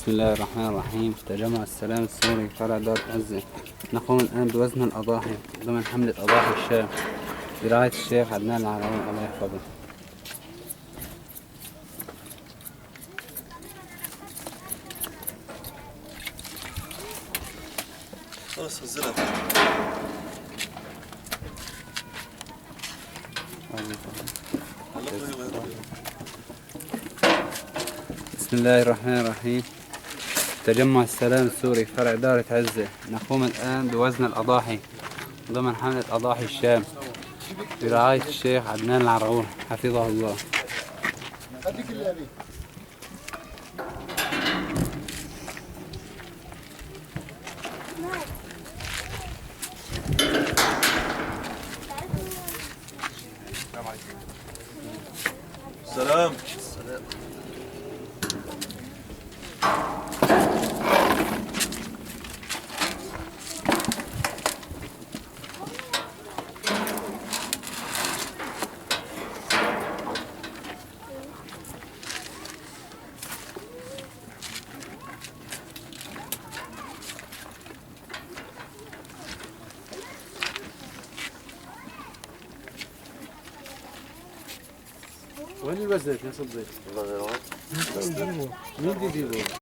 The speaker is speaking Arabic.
بسم الله الرحمن الرحيم. تجمع السلام السوري فرع دار عزة. نقوم الآن بوزن الأضاحي ضمن حملة أضاحي الشام برعاية الشيخ عدنان العراوي الله يحفظه. خلاص نزلها. بسم الله الرحمن الرحيم. تجمع السلام السوري فرع دارة عزة. نقوم الآن بوزن الأضاحي ضمن حملة أضاحي الشام برعاية الشيخ عدنان العراوي حفظه الله. سلام. وين الوزن يا صديق؟ الله يرحمه. مين بيجيبه؟